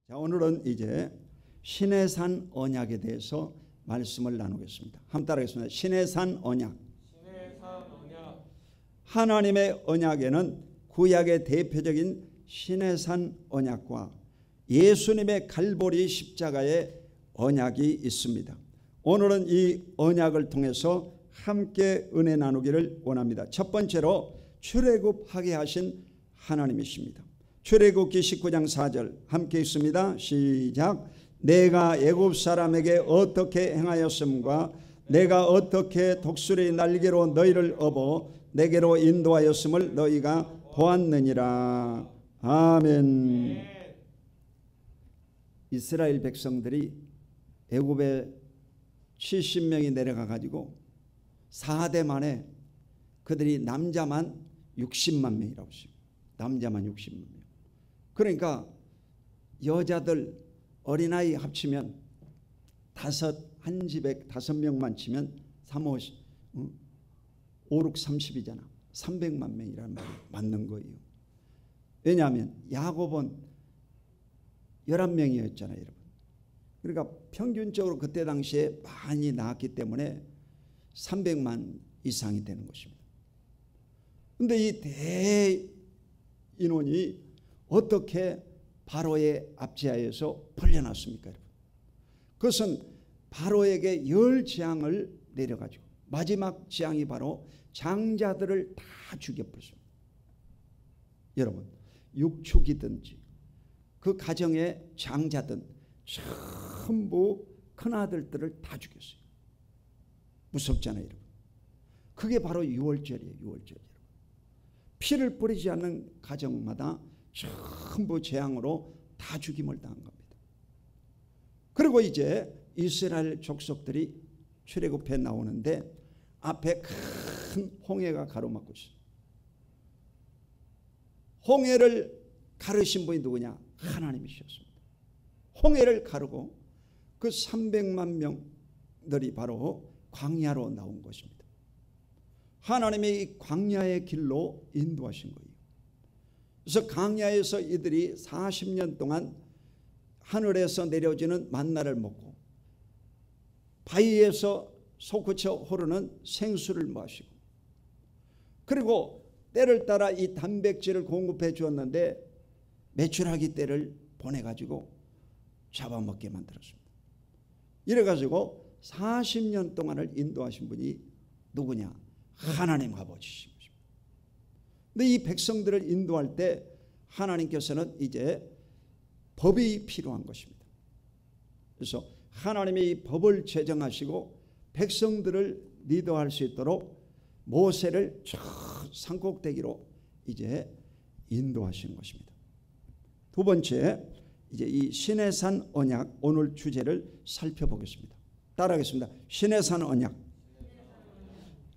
자, 오늘은 이제 시내산 언약에 대해서 말씀을 나누겠습니다. 한번 따라하겠습니다. 시내산 언약. 하나님의 언약에는 구약의 대표적인 시내산 언약과 예수님의 갈보리 십자가의 언약이 있습니다. 오늘은 이 언약을 통해서 함께 은혜 나누기를 원합니다. 첫 번째로 출애굽하게 하신 하나님이십니다. 출애굽기 19장 4절 함께 있습니다. 시작. 내가 애굽 사람에게 어떻게 행하였음과 내가 어떻게 독수리 날개로 너희를 업어 내게로 인도하였음을 너희가 보았느니라. 아멘. 이스라엘 백성들이 애굽에 70명이 내려가 가지고 4대 만에 그들이 남자만 60만 명이라고 했습니다. 남자만 60만 명. 그러니까 여자들 어린아이 합치면 한 집에 5명만 치면 5, 6, 30이잖아. 300만 명이라는 말이 맞는 거예요. 왜냐하면 야곱은 11명이었잖아요, 여러분. 그러니까 평균적으로 그때 당시에 많이 낳았기 때문에 300만 이상이 되는 것입니다. 그런데 이 대인원이 어떻게 바로의 압제하에서 풀려났습니까, 여러분? 그것은 바로에게 10재앙을 내려가지고 마지막 재앙이 바로 장자들을 다 죽여버렸습니다. 여러분, 육축이든지 그 가정의 장자든 전부 큰아들들을 다 죽였어요. 무섭잖아요, 여러분. 그게 바로 유월절이에요, 유월절. 피를 뿌리지 않는 가정마다 전부 재앙으로 다 죽임을 당한 겁니다. 그리고 이제 이스라엘 족속들이 출애굽해 나오는데 앞에 큰 홍해가 가로막고 있어요. 홍해를 가르신 분이 누구냐? 하나님이셨습니다. 홍해를 가르고 그 300만 명들이 바로 광야로 나온 것입니다. 하나님의 이 광야의 길로 인도하신 거예요. 그래서 광야에서 이들이 40년 동안 하늘에서 내려지는 만나를 먹고 바위에서 솟구쳐 흐르는 생수를 마시고 그리고 때를 따라 이 단백질을 공급해 주었는데 메추라기 떼를 보내가지고 잡아먹게 만들었습니다. 이래가지고 40년 동안을 인도하신 분이 누구냐? 하나님 아버지신 것입니다. 근데 이 백성들을 인도할 때 하나님께서는 이제 법이 필요한 것입니다. 그래서 하나님이 이 법을 제정하시고 백성들을 리더할 수 있도록 모세를 저 산꼭대기로 이제 인도하시는 것입니다. 두 번째, 이제 이 시내산 언약 오늘 주제를 살펴보겠습니다. 따라하겠습니다. 시내산 언약.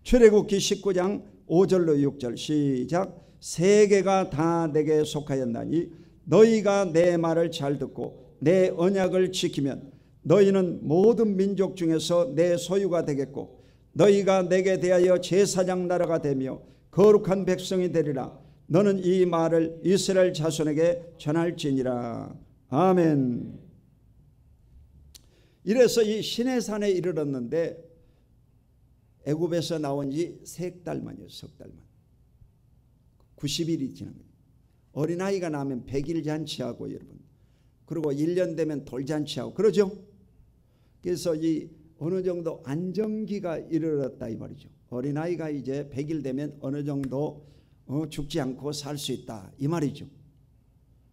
출애굽기 19장 5절로 6절 시작. 세계가 다 내게 속하였나니 너희가 내 말을 잘 듣고 내 언약을 지키면 너희는 모든 민족 중에서 내 소유가 되겠고 너희가 내게 대하여 제사장 나라가 되며 거룩한 백성이 되리라. 너는 이 말을 이스라엘 자손에게 전할지니라. 아멘. 이래서 이 시내산에 이르렀는데 애굽에서 나온 지 3달만이요. 3달만. 90일이 지난 거예요. 어린아이가 나면 100일 잔치하고 여러분. 그리고 1년 되면 돌잔치하고 그러죠. 그래서 이 어느 정도 안정기가 이르렀다 이 말이죠. 어린아이가 이제 100일 되면 어느 정도 죽지 않고 살 수 있다 이 말이죠.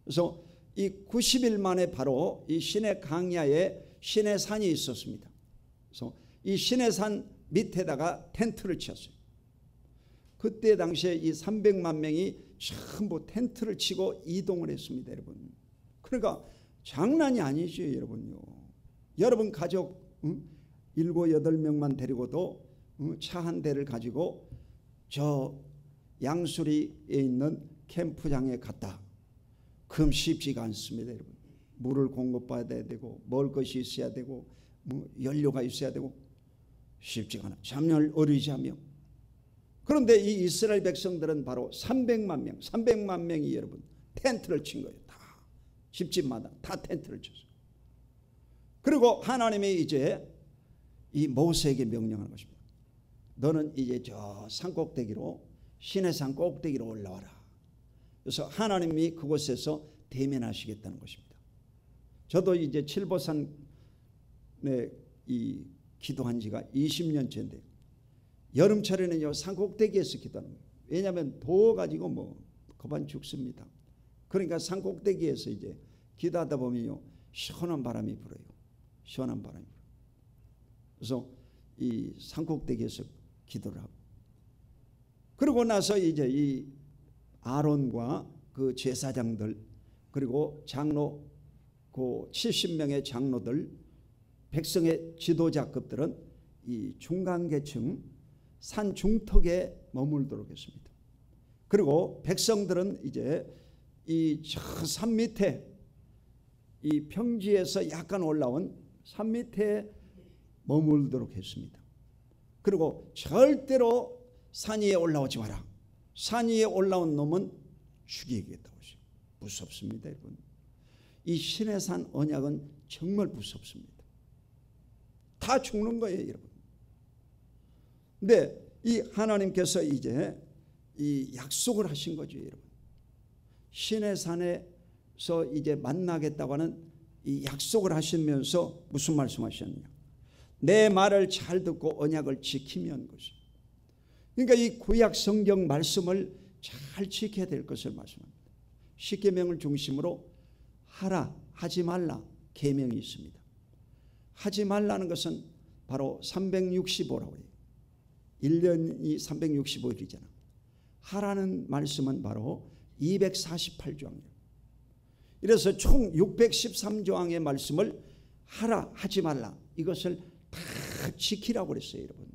그래서 이 90일 만에 바로 이 시내 광야에 시내산이 있었습니다. 그래서 이 시내산 밑에다가 텐트를 치었어요. 그때 당시에 이 300만 명이 전부 텐트를 치고 이동을 했습니다, 여러분. 그러니까 장난이 아니죠, 여러분요. 여러분 가족 7, 8명만 데리고도 차 한 대를 가지고 저 양수리에 있는 캠프장에 갔다. 그럼 쉽지가 않습니다, 여러분. 물을 공급받아야 되고 먹을 것이 있어야 되고 연료가 있어야 되고 쉽지가 않아. 잠을 어리자며. 그런데 이 이스라엘 백성들은 바로 300만 명이 여러분 텐트를 친 거예요. 다 집집마다 다 텐트를 쳤어요. 그리고 하나님이 이제 이 모세에게 명령하는 것입니다. 너는 이제 저 산꼭대기로, 시내산 꼭대기로 올라와라. 그래서 하나님이 그곳에서 대면하시겠다는 것입니다. 저도 이제 칠보산에 이 기도한 지가 20년째인데 여름철에는요 산꼭대기에서 기도하는 거예요. 왜냐하면 더워 가지고 뭐 거반 죽습니다. 그러니까 산꼭대기에서 이제 기도하다 보면요 시원한 바람이 불어요. 시원한 바람이 불어요. 그래서 이 산꼭대기에서 기도를 하고, 그러고 나서 이제 이 아론과 그 제사장들, 그리고 장로 그 70명의 장로들, 백성의 지도자급들은 이 중간계층 산 중턱에 머물도록 했습니다. 그리고 백성들은 이제 이 저 산 밑에, 이 평지에서 약간 올라온 산 밑에 머물도록 했습니다. 그리고 절대로 산 위에 올라오지 마라. 산 위에 올라온 놈은 죽이겠다고 했어요. 무섭습니다, 여러분. 이 시내산 언약은 정말 무섭습니다. 다 죽는 거예요, 여러분. 근데 이 하나님께서 이제 이 약속을 하신 거죠, 여러분. 시내산에서 이제 만나겠다고 하는 이 약속을 하시면서 무슨 말씀하셨느냐? 내 말을 잘 듣고 언약을 지키면 것입니다. 그러니까 이 구약 성경 말씀을 잘 지켜야 될 것을 말씀합니다. 십계명을 중심으로 하라, 하지 말라 계명이 있습니다. 하지 말라는 것은 바로 365라고 해요. 1년이 365일이잖아. 하라는 말씀은 바로 248조항이에요. 이래서 총 613조항의 말씀을 하라, 하지 말라, 이것을 다 지키라고 그랬어요, 여러분.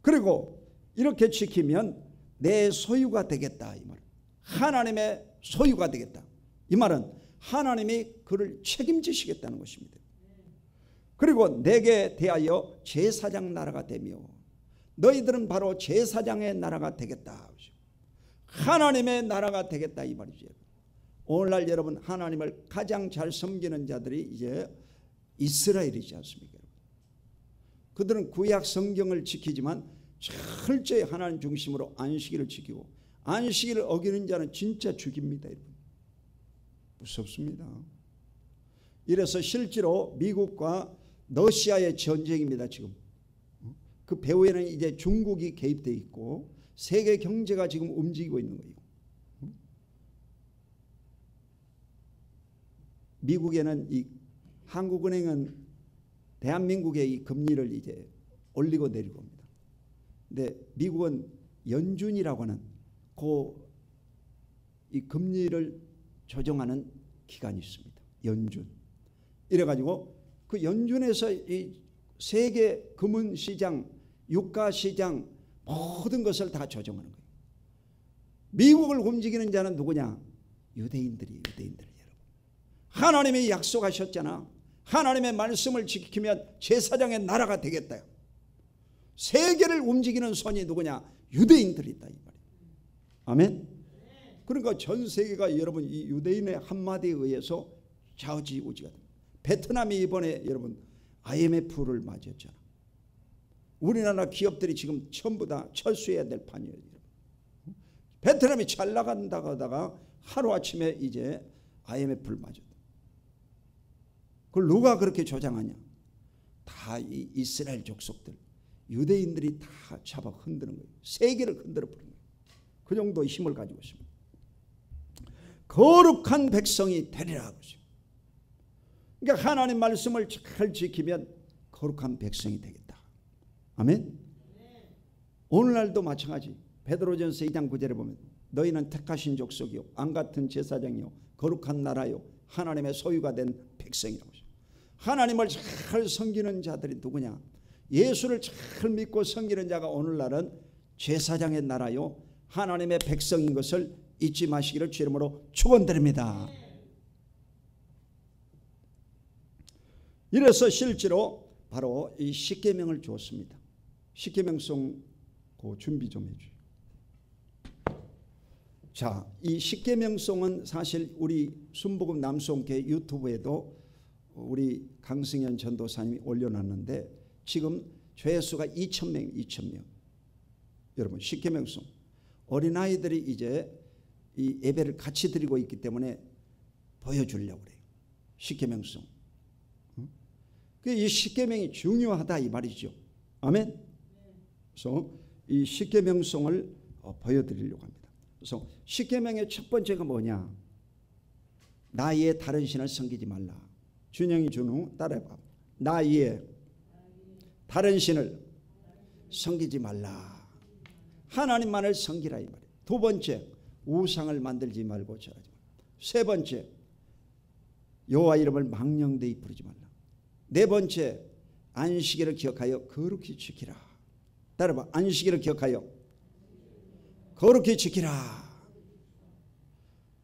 그리고 이렇게 지키면 내 소유가 되겠다, 이 말. 하나님의 소유가 되겠다. 이 말은 하나님이 그를 책임지시겠다는 것입니다. 그리고 내게 대하여 제사장 나라가 되며 너희들은 바로 제사장의 나라가 되겠다. 하나님의 나라가 되겠다, 이 말이죠. 오늘날 여러분, 하나님을 가장 잘 섬기는 자들이 이제 이스라엘이지 않습니까? 그들은 구약 성경을 지키지만 철저히 하나님 중심으로 안식일을 지키고, 안식일을 어기는 자는 진짜 죽입니다, 여러분. 무섭습니다. 이래서 실제로 미국과 러시아의 전쟁입니다, 지금. 그 배후에는 이제 중국이 개입되어 있고 세계 경제가 지금 움직이고 있는 거예요. 미국에는 이 한국은행은 대한민국의 이 금리를 이제 올리고 내리고 합니다. 근데 미국은 연준이라고 하는 이 금리를 조정하는 기관이 있습니다. 연준. 이래가지고 그 연준에서 이 세계 금융시장, 유가시장 모든 것을 다 조정하는 거예요. 미국을 움직이는 자는 누구냐? 유대인들이, 유대인들. 여러분, 하나님이 약속하셨잖아. 하나님의 말씀을 지키면 제사장의 나라가 되겠다. 세계를 움직이는 손이 누구냐? 유대인들이다, 이 말이에요. 아멘. 그러니까 전 세계가 여러분 이 유대인의 한마디에 의해서 좌우지우지가 됩니다. 베트남이 이번에 여러분 IMF를 맞이했잖아. 우리나라 기업들이 지금 전부 다 철수해야 될 판이에요. 베트남이 잘 나간다고 하다가 하루아침에 이제 IMF를 맞았다. 그걸 누가 그렇게 조장하냐? 다 이 이스라엘 족속들, 유대인들이 다 잡아 흔드는 거예요. 세계를 흔들어 버리는 거예요. 그 정도의 힘을 가지고 있습니다. 거룩한 백성이 되리라 하고 있습니다. 그러니까 하나님 말씀을 잘 지키면 거룩한 백성이 되겠다. 아멘. 오늘날도 마찬가지. 베드로전서 2장 9절에 보면 너희는 택하신 족속이요 왕같은 제사장이요 거룩한 나라요 하나님의 소유가 된 백성이라고 했습니다. 하나님을 잘 섬기는 자들이 누구냐? 예수를 잘 믿고 섬기는 자가 오늘날은 제사장의 나라요 하나님의 백성인 것을 잊지 마시기를 주 이름으로 축원드립니다. 이래서 실제로 바로 이 십계명을 주었습니다. 십계명송 그 준비 좀 해주세요. 자, 이 십계명송은 사실 우리 순복음 남송교회 유튜브에도 우리 강승현 전도사님이 올려놨는데 지금 조회수가 2,000명. 여러분, 십계명송 어린아이들이 이제 이 예배를 같이 드리고 있기 때문에 보여주려고 그래요. 십계명송. 이 십계명이 중요하다 이 말이죠. 아멘. 그래서 이 십계명송을 보여드리려고 합니다. 그래서 십계명의 첫 번째가 뭐냐? 나 이에 다른 신을 섬기지 말라. 준영이 준우 따라해봐. 나 이에 다른 신을 섬기지 말라. 하나님만을 섬기라 이 말이에요. 두 번째, 우상을 만들지 말고 절하지 말라. 세 번째, 여호와 이름을 망령되이 부르지 말라. 네 번째, 안식일을 기억하여 거룩히 지키라. 따라봐. 안식일을 기억하여 거룩히 지키라.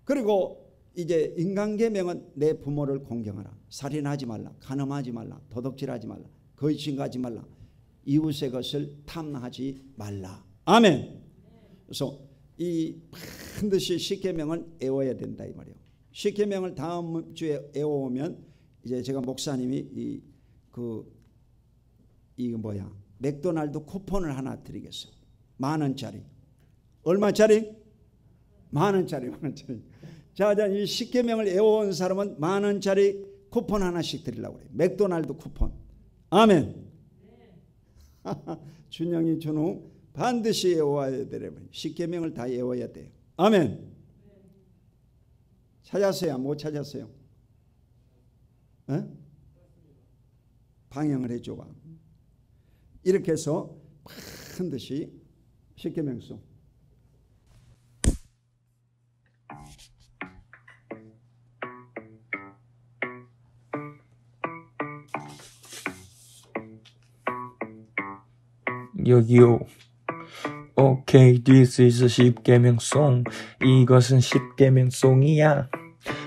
그리고 이제 인간계명은 내 부모를 공경하라. 살인하지 말라. 간음하지 말라. 도둑질하지 말라. 거짓 증거하지 말라. 이웃의 것을 탐하지 말라. 아멘. 그래서 이 반드시 십계명은 애워야 된다 이 말이에요. 십계명을 다음 주에 애워오면 이제 제가 목사님이 맥도날드 쿠폰을 하나 드리겠어요. 10,000원짜리. 얼마짜리? 10,000원짜리. 자, 이 십계명을 애워온 사람은 10,000원짜리 쿠폰 하나씩 드리려고 그래요. 맥도날드 쿠폰. 아멘. 준영이 준우 반드시 애워야 되려면 십계명을 다 애워야 돼요. 아멘. 찾았어요? 못 찾았어요? 에? 방향을 해줘봐. 이렇게 해서 반드시 십계명송. 여기요. Okay, this is a 십계명송. 이것은 십계명송이야.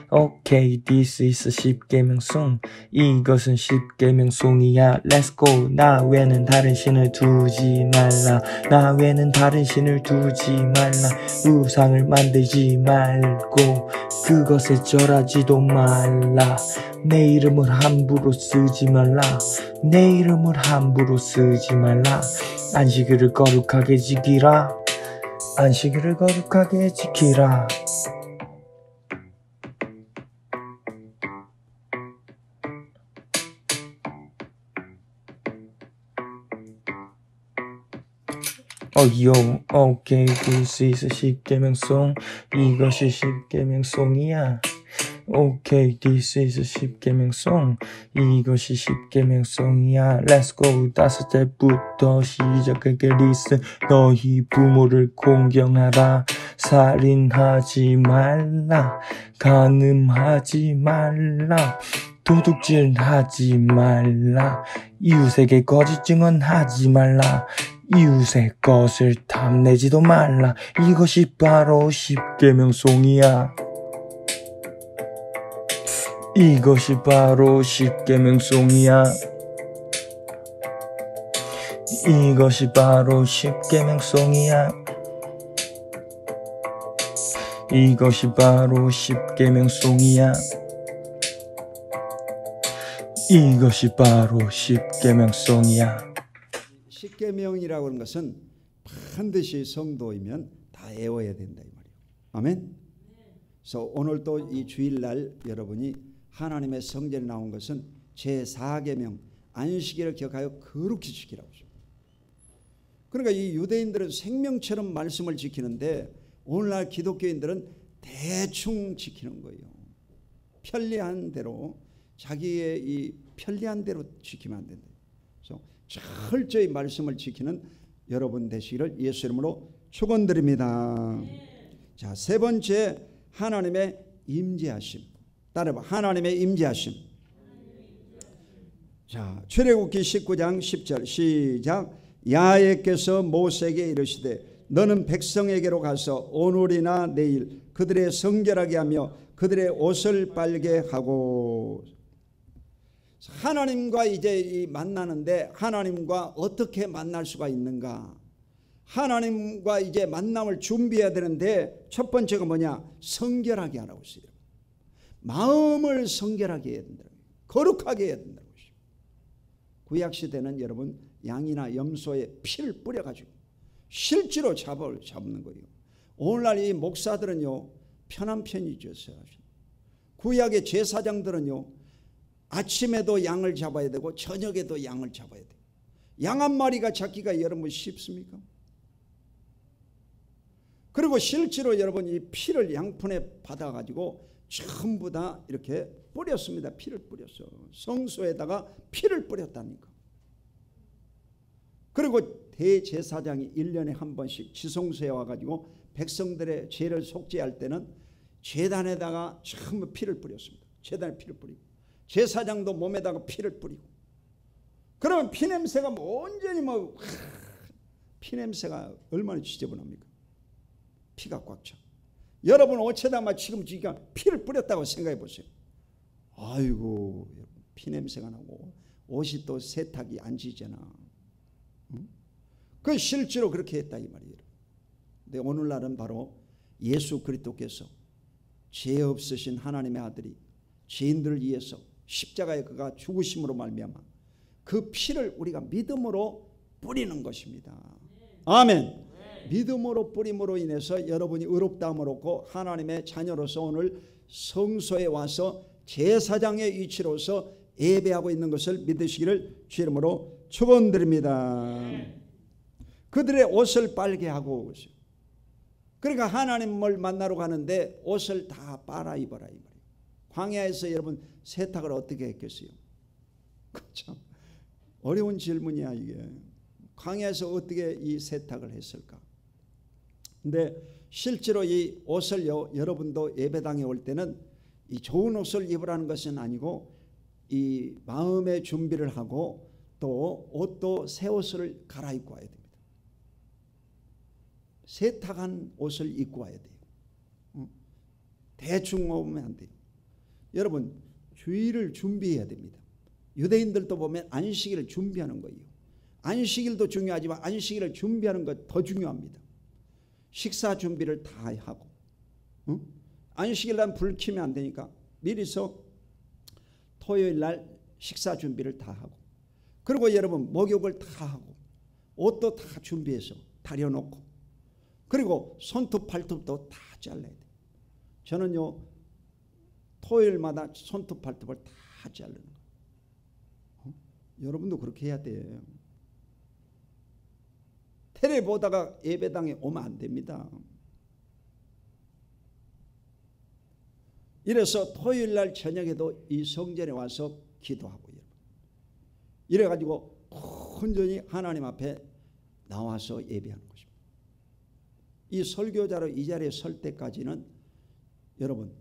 Okay, this is a 십계명송. 이것은 십계명송이야. Let's go. 나 외에는 다른 신을 두지 말라. 나 외에는 다른 신을 두지 말라. 우상을 만들지 말고 그것에 절하지도 말라. 내 이름을 함부로 쓰지 말라. 내 이름을 함부로 쓰지 말라. 안식일을 거룩하게 지키라. 안식일을 거룩하게 지키라. Okay, this is a 십계명송. 이것이 십계명송이야. Okay, this is a 십계명송. 이것이 십계명송이야. Let's go. 5절부터 시작할게. Listen. 너희 부모를 공경하라. 살인하지 말라. 간음하지 말라. 도둑질하지 말라. 이웃에게 거짓 증언하지 말라. 이웃의 것을 탐내지도 말라. 이것이 바로 십계명송이야. 이것이 바로 십계명송이야. 이것이 바로 십계명송이야. 이것이 바로 십계명송이야. 이것이 바로 십계명송이야. 십계명이라고 하는 것은 반드시 성도이면 다 애워야 된다 이 말이에요. 아멘. 그래서 오늘 또 이 주일날 여러분이 하나님의 성전에 나온 것은 제4계명 안식일을 기억하여 거룩히 지키라고. 그러니까 이 유대인들은 생명처럼 말씀을 지키는데 오늘날 기독교인들은 대충 지키는 거예요. 편리한 대로, 자기의 이 편리한 대로 지키면 안 된다. 그래서 철저히 말씀을 지키는 여러분 되시기를 예수 이름으로 축원드립니다. 자, 세 번째, 하나님의 임재하심. 따라봐. 하나님의 임재하심. 자, 출애굽기 19장 10절 시작. 야훼께서 모세에게 이르시되 너는 백성에게로 가서 오늘이나 내일 그들의 성결하게 하며 그들의 옷을 빨게 하고. 하나님과 이제 만나는데 하나님과 어떻게 만날 수가 있는가? 하나님과 이제 만남을 준비해야 되는데 첫 번째가 뭐냐? 성결하게 하라고 했어요. 마음을 성결하게 해야 된다. 거룩하게 해야 된다는 것이죠. 구약시대는 여러분 양이나 염소의 피를 뿌려가지고 실제로 잡는 거예요. 오늘날 이 목사들은요 편한 편이죠. 구약의 제사장들은요 아침에도 양을 잡아야 되고 저녁에도 양을 잡아야 돼요. 양 한 마리가 잡기가 여러분 쉽습니까? 그리고 실제로 여러분 이 피를 양푼에 받아가지고 전부 다 이렇게 뿌렸습니다. 피를 뿌렸어. 성소에다가 피를 뿌렸다니까. 그리고 대제사장이 1년에 한 번씩 지성소에 와가지고 백성들의 죄를 속죄할 때는 제단에다가 전부 피를 뿌렸습니다. 제단에 피를 뿌리고 제사장도 몸에다가 피를 뿌리고. 그러면 피냄새가 온전히 피냄새가 얼마나 지저분합니까? 피가 꽉 차. 여러분 옷에다가 지금 피를 뿌렸다고 생각해 보세요. 아이고 피냄새가 나고 옷이 또 세탁이 안 지잖아. 응? 그 실제로 그렇게 했다 이 말이에요. 근데 오늘날은 바로 예수 그리스도께서 죄 없으신 하나님의 아들이 죄인들을 위해서 십자가에 그가 죽으심으로 말미암아 그 피를 우리가 믿음으로 뿌리는 것입니다. 아멘. 믿음으로 뿌림으로 인해서 여러분이 의롭다함을 얻고 하나님의 자녀로서 오늘 성소에 와서 제사장의 위치로서 예배하고 있는 것을 믿으시기를 주 이름으로 축원드립니다. 그들의 옷을 빨게 하고, 그러니까 하나님을 만나러 가는데 옷을 다 빨아 입어라 이 말이에요. 광야에서 여러분 세탁을 어떻게 했겠어요? 참 어려운 질문이야 이게. 광야에서 어떻게 이 세탁을 했을까? 근데 실제로 이 옷을요, 여러분도 예배당에 올 때는 이 좋은 옷을 입으라는 것은 아니고 이 마음의 준비를 하고 또 옷도 새 옷을 갈아입고 와야 됩니다. 세탁한 옷을 입고 와야 돼요. 대충 오면 안 돼요. 여러분 주일을 준비해야 됩니다. 유대인들도 보면 안식일을 준비하는 거예요. 안식일도 중요하지만 안식일을 준비하는 것 더 중요합니다. 식사 준비를 다 하고, 안식일 날 불 켜면 안 되니까 미리서 토요일 날 식사 준비를 다 하고, 그리고 여러분 목욕을 다 하고 옷도 다 준비해서 다려놓고, 그리고 손톱 발톱도 다 잘라야 돼요. 저는요 토요일마다 손톱 발톱을 다 자르는 거예요. 여러분도 그렇게 해야 돼요. 테레 보다가 예배당에 오면 안 됩니다. 이래서 토요일 날 저녁에도 이 성전에 와서 기도하고, 이래가지고 온전히 하나님 앞에 나와서 예배하는 것입니다. 이 설교자로 이 자리에 설 때까지는 여러분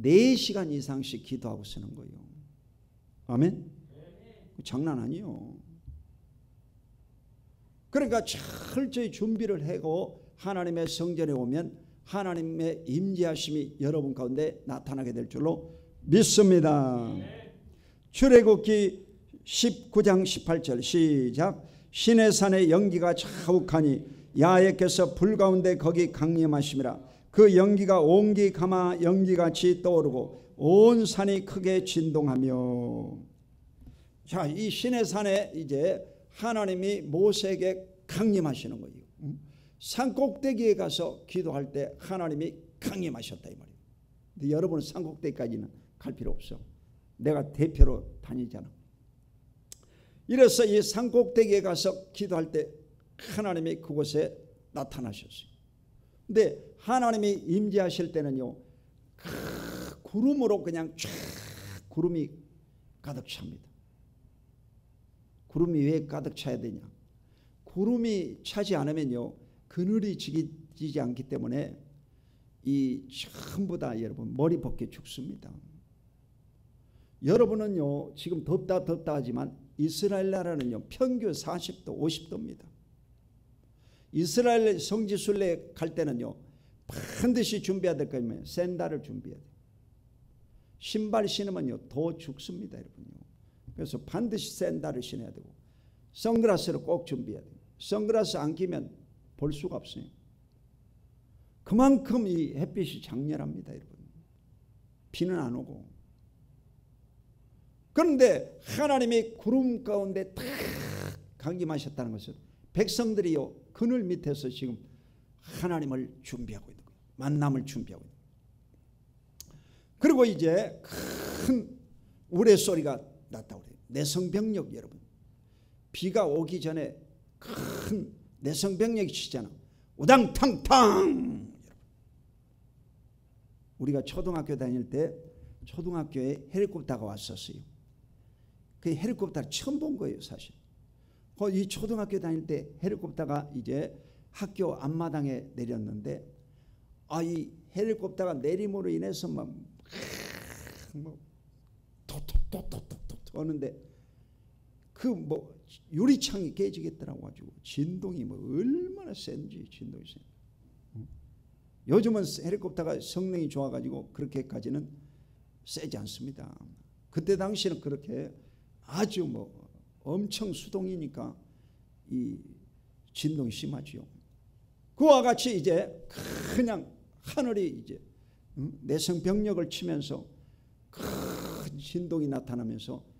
4시간 이상씩 기도하고 쓰는 거예요. 아멘? 장난 아니에요. 그러니까 철저히 준비를 하고 하나님의 성전에 오면 하나님의 임재하심이 여러분 가운데 나타나게 될 줄로 믿습니다. 출애굽기 19장 18절 시작. 시내산의 연기가 자욱하니 야훼께서 불 가운데 거기 강림하심이라. 그 연기가 온기 가마 연기같이 떠오르고 온 산이 크게 진동하며. 자, 이 시내산에 이제 하나님이 모세에게 강림하시는 거예요. 산꼭대기에 가서 기도할 때 하나님이 강림하셨다 이 말이에요. 근데 여러분은 산꼭대기까지는 갈 필요 없어. 내가 대표로 다니잖아. 이래서 이 산꼭대기에 가서 기도할 때 하나님이 그곳에 나타나셨어요. 근데 하나님이 임재하실 때는요, 구름으로 그냥 쫙 구름이 가득 찹니다. 구름이 왜 가득 차야 되냐? 구름이 차지 않으면요 그늘이 지지 않기 때문에 이 전부 다 여러분 머리 벗겨 죽습니다. 여러분은요 지금 덥다 하지만 이스라엘 나라는요 평균 40도 50도입니다. 이스라엘 성지순례 갈 때는요 반드시 준비해야 될 거면 샌들을 준비해야 돼요. 신발 신으면요 더 죽습니다 여러분요. 그래서 반드시 샌들을 신어야 되고 선글라스를 꼭 준비해야 돼요. 선글라스 안 끼면 볼 수가 없어요. 그만큼 이 햇빛이 장렬합니다, 여러분. 비는 안 오고. 그런데 하나님이 구름 가운데 탁 강림하셨다는 것은 백성들이요 그늘 밑에서 지금 하나님을 준비하고 있는 거예요. 만남을 준비하고 있는 거예요. 그리고 이제 큰 우레소리가 났다고 그래요. 내성병력 여러분. 비가 오기 전에 큰 내성병력이 치잖아. 우당탕탕. 우리가 초등학교 다닐 때 초등학교에 헬리콥터가 왔었어요. 그 헬리콥터를 처음 본 거예요, 사실. 이 초등학교 다닐 때 헬리콥터가 이제 학교 앞마당에 내렸는데, 이 헬리콥터가 내림으로 인해서 막 토토토토토토 하는데 그 뭐 유리창이 깨지겠더라고 가지고 진동이 뭐 얼마나 센지 진동이 센. 요즘은 헬리콥터가 성능이 좋아가지고 그렇게까지는 세지 않습니다. 그때 당시는 그렇게 아주 뭐 엄청 수동이니까 이 진동이 심하지요. 그와 같이 이제 그냥 하늘이 이제 내성병력을 치면서 큰 진동이 나타나면서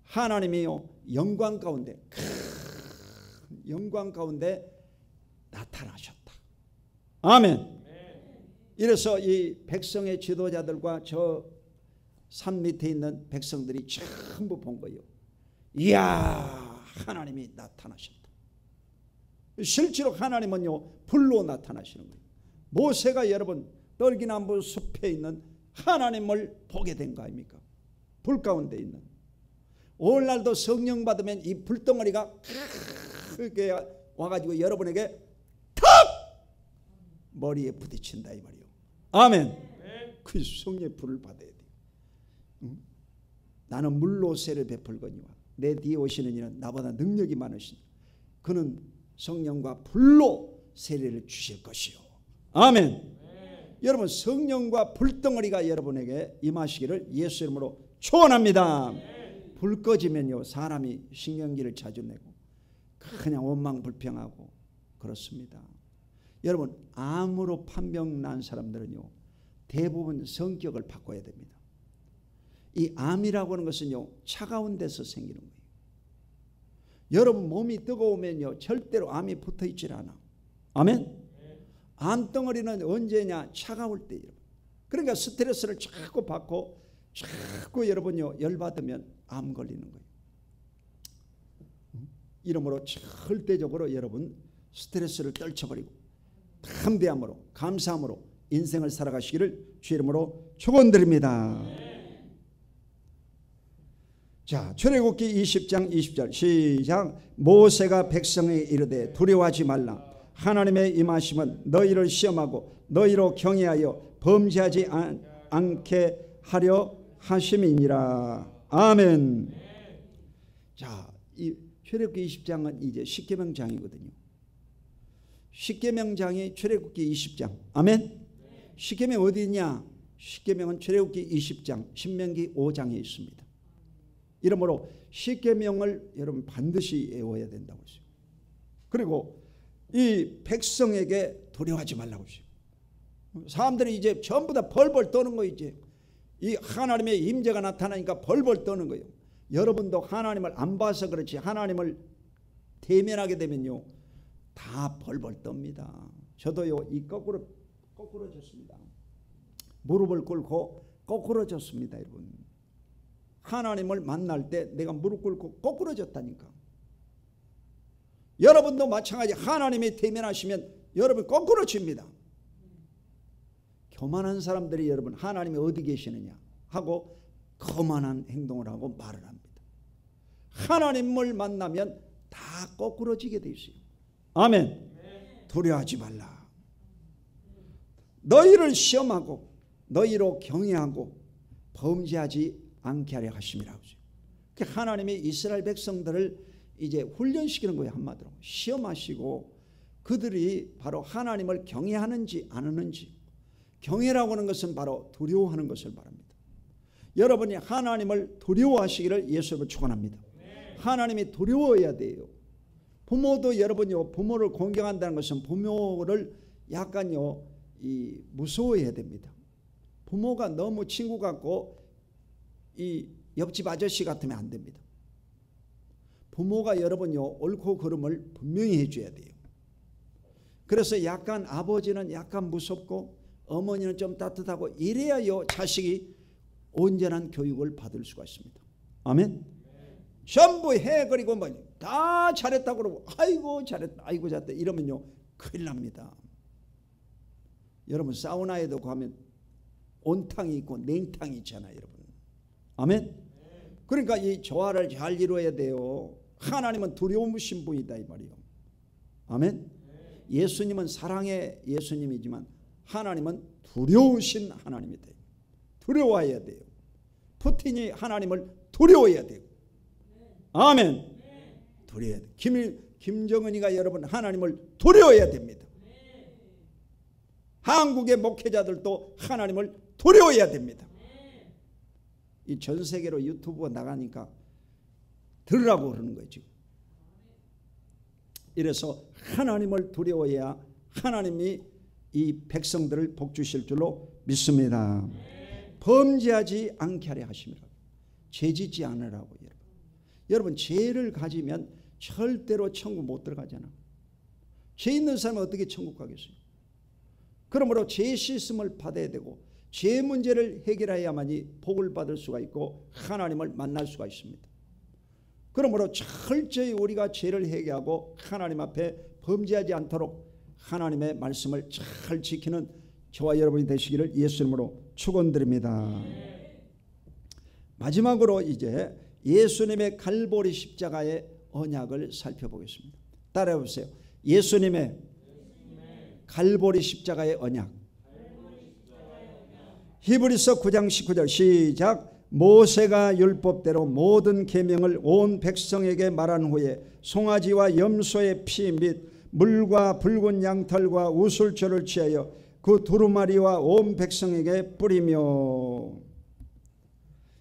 하나님이요 영광 가운데 영광 가운데 나타나셨다. 아멘. 이래서 이 백성의 지도자들과 저 산 밑에 있는 백성들이 전부 본 거예요. 이야, 하나님이 나타나셨다. 실제로 하나님은요 불로 나타나시는 거예요. 모세가 여러분 떨기나무 숲에 있는 하나님을 보게 된 거 아닙니까? 불 가운데 있는. 오늘날도 성령 받으면 이 불덩어리가 크게 와가지고 여러분에게 탁 머리에 부딪힌다 이 말이요. 아멘. 그 성령의 불을 받아야 돼요. 나는 물로 세를 베풀거니와 내 뒤에 오시는 이는 나보다 능력이 많으신 그는 성령과 불로 세례를 주실 것이요. 아멘. 여러분 성령과 불덩어리가 여러분에게 임하시기를 예수 이름으로 축원합니다. 불 꺼지면요 사람이 신경기를 자주 내고 그냥 원망불평하고 그렇습니다. 여러분 암으로 판병 난 사람들은요 대부분 성격을 바꿔야 됩니다. 이 암이라고 하는 것은요 차가운 데서 생기는 거예요. 여러분 몸이 뜨거우면요 절대로 암이 붙어 있질 않아. 아멘. 암덩어리는 언제냐? 차가울 때예요. 그러니까 스트레스를 자꾸 받고 자꾸 여러분요 열받으면 암 걸리는 거예요. 이러므로 절대적으로 여러분 스트레스를 떨쳐버리고 담대함으로 감사함으로 인생을 살아가시기를 주 이름으로 축원드립니다. 자, 출애굽기 20장 20절 시작. 모세가 백성에 이르되 두려워하지 말라. 하나님의 임하심은 너희를 시험하고 너희로 경외하여 범죄하지 않게 하려 하심이니라. 아멘. 자, 이 출애굽기 20장은 이제 십계명장이거든요. 십계명장이 출애굽기 20장. 아멘. 십계명 어디 있냐? 십계명은 출애굽기 20장, 신명기 5장에 있습니다. 이러므로 십계명을 여러분 반드시 외워야 된다고 했어요. 그리고 이 백성에게 두려워하지 말라고 했어요. 사람들이 이제 전부 다 벌벌 떠는 거예요. 이제 이 하나님의 임재가 나타나니까 벌벌 떠는 거예요. 여러분도 하나님을 안 봐서 그렇지 하나님을 대면하게 되면요 다 벌벌 떱니다. 저도요 이 거꾸로 졌습니다. 무릎을 꿇고 거꾸로 졌습니다. 여러분 하나님을 만날 때 내가 무릎 꿇고 거꾸로 졌다니까. 여러분도 마찬가지. 하나님이 대면하시면 여러분 거꾸로 집니다. 교만한 사람들이 여러분 하나님이 어디 계시느냐 하고 거만한 행동을 하고 말을 합니다. 하나님을 만나면 다 거꾸로지게 돼 있어요. 아멘. 두려워하지 말라. 너희를 시험하고 너희로 경외하고 범죄하지 않게 하려 하심이라고 하죠. 하나님이 이스라엘 백성들을 이제 훈련시키는 거예요. 한마디로 시험하시고 그들이 바로 하나님을 경외하는지 안 하는지. 경외라고 하는 것은 바로 두려워하는 것을 말합니다. 여러분이 하나님을 두려워하시기를 예수님을 축원합니다. 하나님이 두려워해야 돼요. 부모도 여러분요, 부모를 공경한다는 것은 부모를 약간요 무서워해야 됩니다. 부모가 너무 친구 같고 이 옆집 아저씨 같으면 안 됩니다. 부모가 여러분요 옳고 그름을 분명히 해줘야 돼요. 그래서 약간 아버지는 약간 무섭고 어머니는 좀 따뜻하고 이래야요 자식이 온전한 교육을 받을 수가 있습니다. 아멘. 전부 해그리고 뭐 다 잘했다고 그러고 아이고 잘했다 아이고 잘했다 이러면요 큰일 납니다. 여러분 사우나에도 가면 온탕이 있고 냉탕이 있잖아요 여러분. 아멘. 그러니까 이 조화를 잘 이루어야 돼요. 하나님은 두려우신 분이다 이 말이요. 아멘. 예수님은 사랑의 예수님이지만 하나님은 두려우신 하나님이다. 두려워해야 돼요. 푸틴이 하나님을 두려워해야 돼요. 아멘. 두려워해야 돼요. 김정은이가 여러분 하나님을 두려워해야 됩니다. 한국의 목회자들도 하나님을 두려워해야 됩니다. 이 전 세계로 유튜브가 나가니까 들으라고 그러는 거죠. 이래서 하나님을 두려워해야 하나님이 이 백성들을 복주실 줄로 믿습니다. 범죄하지 않게 하려 하심이라. 죄짓지 않으라고. 여러분 죄를 가지면 절대로 천국 못 들어가잖아. 죄 있는 사람은 어떻게 천국 가겠어요? 그러므로 죄 씻음을 받아야 되고 죄 문제를 해결해야만이 복을 받을 수가 있고 하나님을 만날 수가 있습니다. 그러므로 철저히 우리가 죄를 해결하고 하나님 앞에 범죄하지 않도록 하나님의 말씀을 잘 지키는 저와 여러분이 되시기를 예수님으로 축원드립니다. 마지막으로 이제 예수님의 갈보리 십자가의 언약을 살펴보겠습니다. 따라해 보세요. 예수님의 갈보리 십자가의 언약. 히브리서 9장 19절 시작. 모세가 율법대로 모든 계명을 온 백성에게 말한 후에 송아지와 염소의 피 및 물과 붉은 양털과 우슬초를 취하여 그 두루마리와 온 백성에게 뿌리며.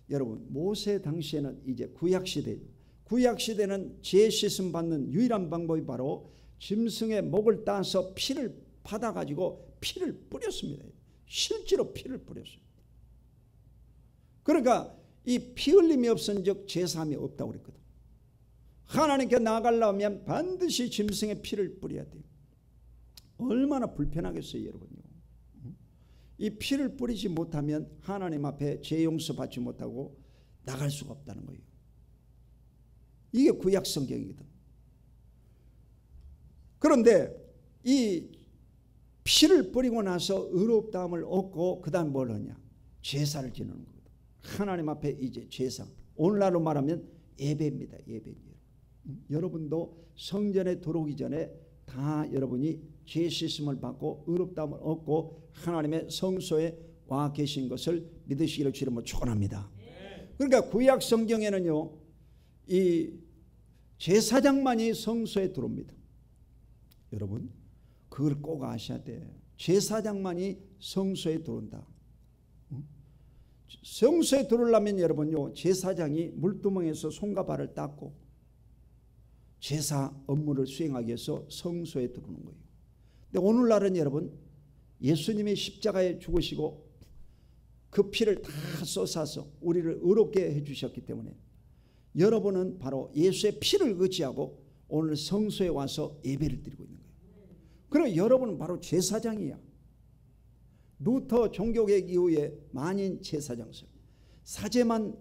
여러분 모세 당시에는 이제 구약시대, 구약시대는 죄 씻음 받는 유일한 방법이 바로 짐승의 목을 따서 피를 받아가지고 피를 뿌렸습니다. 실제로 피를 뿌렸어요. 그러니까 이 피 흘림이 없은즉 제사함이 없다고 그랬거든. 하나님께 나아가려면 반드시 짐승의 피를 뿌려야 돼요. 얼마나 불편하겠어요 여러분요. 이 피를 뿌리지 못하면 하나님 앞에 죄 용서 받지 못하고 나갈 수가 없다는 거예요. 이게 구약 성경이거든. 그런데 이 피를 뿌리고 나서 의롭다함을 얻고 그 다음 뭘 하냐? 제사를 지내는 거거든. 하나님 앞에 이제 제사. 오늘날로 말하면 예배입니다. 예배. 여러분도 성전에 들어오기 전에 다 여러분이 죄 씻음을 받고 의롭다함을 얻고 하나님의 성소에 와 계신 것을 믿으시기를 주님으로 축원합니다. 그러니까 구약 성경에는요 이 제사장만이 성소에 들어옵니다. 여러분 그걸 꼭 아셔야 돼. 제사장만이 성소에 들어온다. 성소에 들어오려면 여러분요 제사장이 물두멍에서 손과 발을 닦고 제사 업무를 수행하기 위해서 성소에 들어오는 거예요. 근데 오늘날은 여러분 예수님이 십자가에 죽으시고 그 피를 다 쏟아서 우리를 의롭게 해주셨기 때문에 여러분은 바로 예수의 피를 의지하고 오늘 성소에 와서 예배를 드리고 있는 거예요. 그리고 여러분은 바로 제사장이야. 루터 종교개혁 이후에 만인 제사장설, 사제만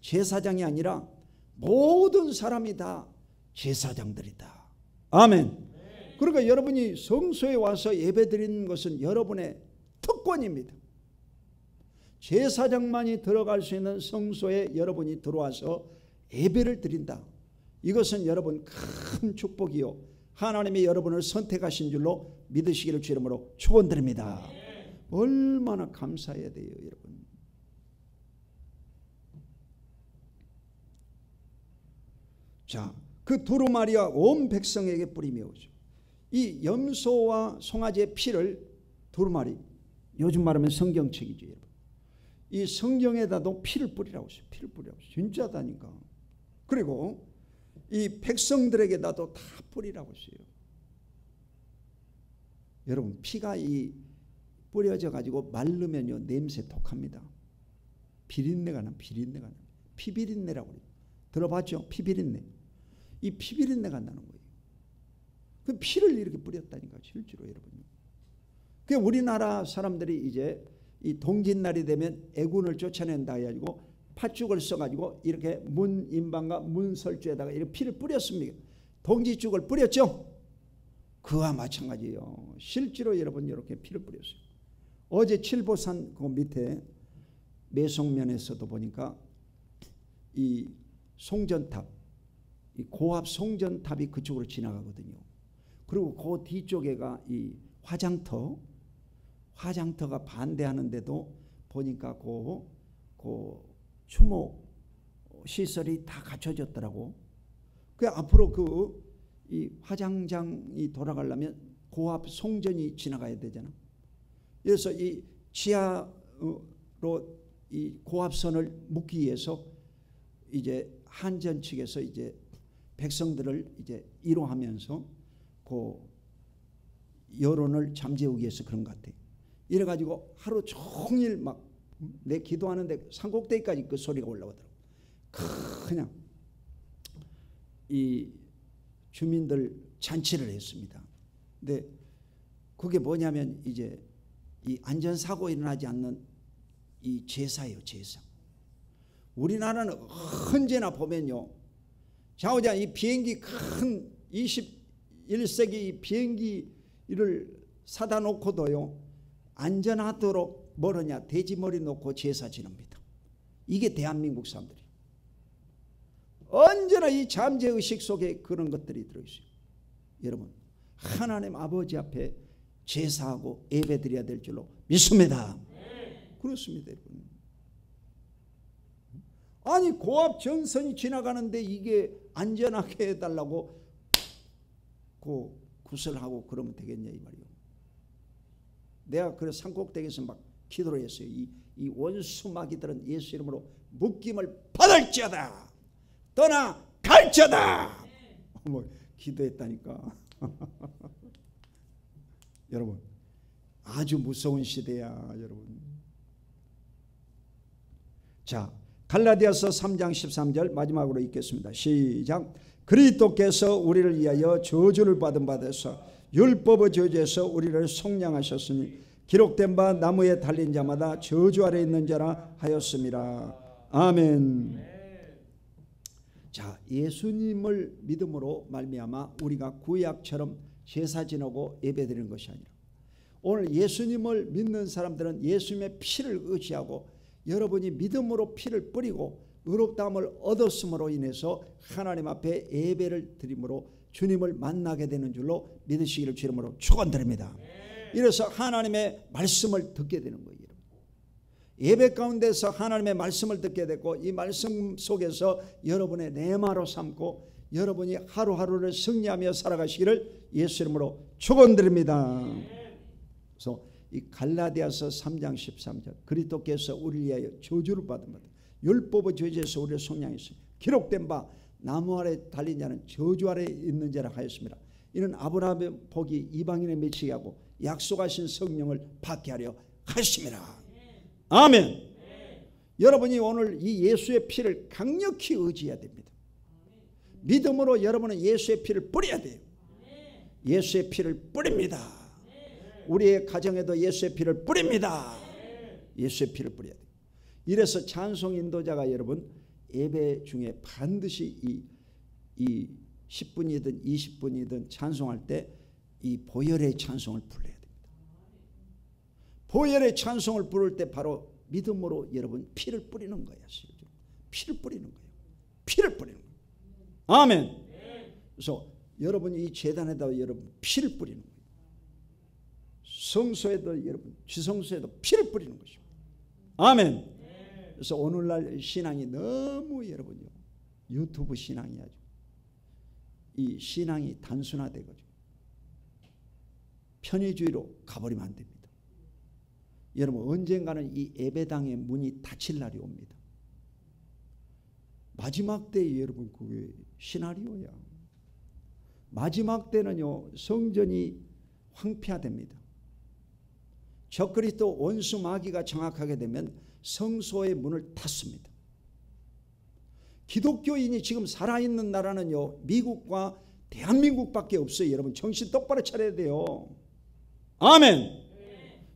제사장이 아니라 모든 사람이 다 제사장들이다. 아멘. 그러니까 여러분이 성소에 와서 예배드리는 것은 여러분의 특권입니다. 제사장만이 들어갈 수 있는 성소에 여러분이 들어와서 예배를 드린다. 이것은 여러분 큰 축복이요 하나님이 여러분을 선택하신 줄로 믿으시기를 주 이름으로 축원드립니다. 얼마나 감사해야 돼요 여러분. 자, 그 두루마리와 온 백성에게 뿌리며 오죠. 이 염소와 송아지의 피를 두루마리, 요즘 말하면 성경책이죠 여러분. 이 성경에다도 피를 뿌리라고 했어요. 피를 뿌리라고 했어요. 진짜다니까. 그리고 이 백성들에게 나도 다 뿌리라고 했어요. 여러분 피가 이 뿌려져 가지고 마르면요 냄새 독합니다. 비린내가 나. 비린내가 나. 피비린내라고 그래요. 들어봤죠? 피비린내. 이 피비린내가 나는 거예요. 그 피를 이렇게 뿌렸다니까 실제로 여러분요. 그 우리나라 사람들이 이제 이 동짓날이 되면 애군을 쫓아낸다 해가지고 팥죽을 써가지고 이렇게 문인방과 문설주에다가 이렇게 피를 뿌렸습니다. 동짓죽을 뿌렸죠? 그와 마찬가지예요. 실제로 여러분 이렇게 피를 뿌렸어요. 어제 칠보산 그 밑에 매송면에서도 보니까 이 송전탑, 이 고압 송전탑이 그쪽으로 지나가거든요. 그리고 그 뒤쪽에가 이 화장터가 반대하는데도 보니까 그 추모 시설이 다 갖춰졌더라고. 그 앞으로 이 화장장이 돌아가려면 고압 송전이 지나가야 되잖아. 그래서 이 지하로 이 고압선을 묶기 위해서 이제 한전 측에서 이제 백성들을 이제 이로하면서 그 여론을 잠재우기 위해서 그런 것 같아요. 이래가지고 하루 종일 막 내 기도하는데 산꼭대기까지 그 소리가 올라오더라고. 그냥 이 주민들 잔치를 했습니다. 근데 그게 뭐냐면 이제 이 안전사고 일어나지 않는 이 제사예요. 제사. 우리나라는 언제나 보면요. 자오자 이 비행기 큰 21세기 이 비행기를 사다 놓고도요. 안전하도록 뭐느냐 돼지머리 놓고 제사 지냅니다. 이게 대한민국 사람들이. 언제나 이 잠재의식 속에 그런 것들이 들어있어요. 여러분 하나님 아버지 앞에 제사하고 예배드려야 될 줄로 믿습니다. 그렇습니다. 여러분. 아니 고압 전선이 지나가는데 이게 안전하게 해달라고 구설하고 그러면 되겠냐 이 말이요. 내가 그래서 산꼭대기에서 막 기도를 했어요. 이 원수 마귀들은 예수 이름으로 묶임을 받을지어다 떠나 갈지어다 뭐 기도했다니까. 여러분 아주 무서운 시대야 여러분. 자 갈라디아서 3장 13절 마지막으로 읽겠습니다. 시작. 그리스도께서 우리를 위하여 저주를 받은 바 되사 율법의 저주에서 우리를 속량하셨으니 기록된 바 나무에 달린 자마다 저주 아래 있는 자라 하였습니다. 아멘. 자 예수님을 믿음으로 말미암아 우리가 구약처럼 제사 지내고 예배드리는 것이 아니라 오늘 예수님을 믿는 사람들은 예수님의 피를 의지하고 여러분이 믿음으로 피를 뿌리고 의롭다함을 얻었음으로 인해서 하나님 앞에 예배를 드림으로 주님을 만나게 되는 줄로 믿으시기를 주 이름으로 축원드립니다. 이래서 하나님의 말씀을 듣게 되는 거예요. 예배 가운데서 하나님의 말씀을 듣게 되고 이 말씀 속에서 여러분의 레마로 삼고 여러분이 하루하루를 승리하며 살아가시기를 예수 이름으로 축원드립니다. 그래서 이 갈라디아서 3장 13절 그리스도께서 우리를 위하여 저주를 받은 바 율법의 저주에서 우리를 속량했으니 기록된 바 나무 아래 달린 자는 저주 아래 있는 자라 하였습니다. 이는 아브라함의 복이 이방인에 미치게 하고 약속하신 성령을 받게 하려 하심이라. 아멘. 여러분이 오늘 이 예수의 피를 강력히 의지해야 됩니다. 믿음으로 여러분은 예수의 피를 뿌려야 돼요. 예수의 피를 뿌립니다. 우리의 가정에도 예수의 피를 뿌립니다. 예수의 피를 뿌려야 돼요. 이래서 찬송 인도자가 여러분 예배 중에 반드시 이 10분이든 20분이든 찬송할 때 이 보혈의 찬송을 불러야 됩니다. 보혈의 찬송을 부를 때 바로 믿음으로 여러분 피를 뿌리는 거예요. 피를 뿌리는 거예요. 피를 뿌리는 거예요. 아멘. 그래서 여러분이 이 제단에다 여러분 피를 뿌리는 거예요. 성소에도 여러분 지성소에도 피를 뿌리는 것입니다. 아멘. 그래서 오늘날 신앙이 너무 여러분요 유튜브 신앙이 아주 이 신앙이 단순화되고 편의주의로 가버리면 안 됩니다. 여러분 언젠가는 이 예배당의 문이 닫힐 날이 옵니다. 마지막 때에 여러분 그게 시나리오야. 마지막 때는요 성전이 황폐화됩니다. 적그리스도 원수 마귀가 장악하게 되면 성소의 문을 닫습니다. 기독교인이 지금 살아있는 나라는요 미국과 대한민국밖에 없어요. 여러분 정신 똑바로 차려야 돼요. 아멘.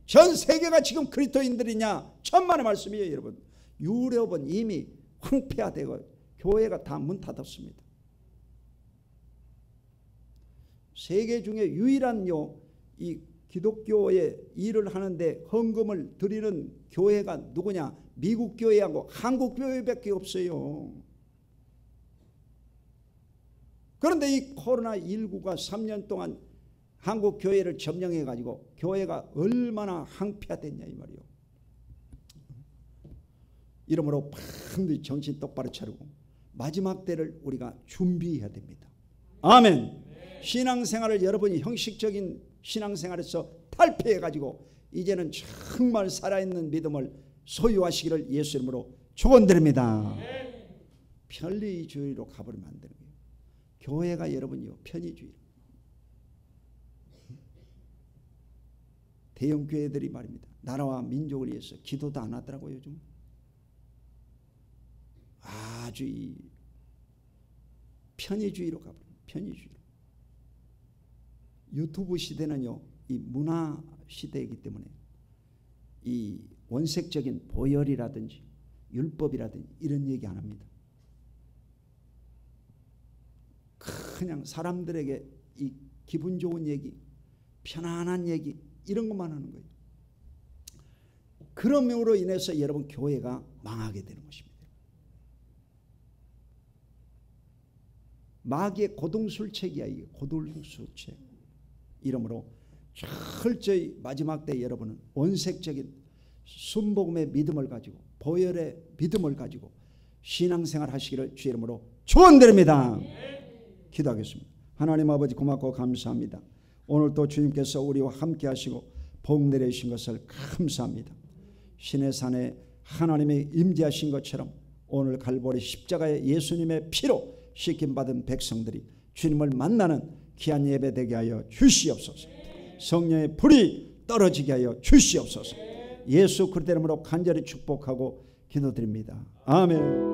전 세계가 지금 그리스도인들이냐? 천만의 말씀이에요. 여러분 유럽은 이미 황폐화되고 교회가 다 문 닫았습니다. 세계 중에 유일한요 이 기독교의 일을 하는데 헌금을 드리는 교회가 누구냐? 미국 교회하고 한국 교회밖에 없어요. 그런데 이 코로나19가 3년 동안 한국 교회를 점령해 가지고 교회가 얼마나 황폐화됐냐 이 말이요. 이러므로 반드시 정신 똑바로 차리고 마지막 때를 우리가 준비해야 됩니다. 아멘. 신앙생활을 여러분이 형식적인 신앙생활에서 탈피해 가지고 이제는 정말 살아있는 믿음을 소유하시기를 예수 이름으로 축원드립니다. 편리주의로 가버리면 안 되는 거예요. 교회가 여러분이요 편의주의. 대형 교회들이 말입니다. 나라와 민족을 위해서 기도도 안 하더라고요. 요즘 아주 이 편의주의로 가버려요. 편의주의로. 유튜브 시대는요 이 문화 시대이기 때문에 이 원색적인 보혈이라든지 율법이라든지 이런 얘기 안 합니다. 그냥 사람들에게 이 기분 좋은 얘기, 편안한 얘기 이런 것만 하는 거예요. 그럼으로 인해서 여러분 교회가 망하게 되는 것입니다. 마귀의 고등술책이야. 이게 고등술책. 이러므로 철저히 마지막 때 여러분은 원색적인 순복음의 믿음을 가지고 보혈의 믿음을 가지고 신앙생활 하시기를 주 이름으로 축원드립니다. 기도하겠습니다. 하나님 아버지 고맙고 감사합니다. 오늘도 주님께서 우리와 함께 하시고 복 내려주신 것을 감사합니다. 신의 산에 하나님의 임재하신 것처럼 오늘 갈보리 십자가의 예수님의 피로 씻김받은 백성들이 주님을 만나는 귀한 예배 되게 하여 주시옵소서. 성령의 불이 떨어지게 하여 주시옵소서. 예수 그리스도 이름으로 간절히 축복하고 기도드립니다. 아멘.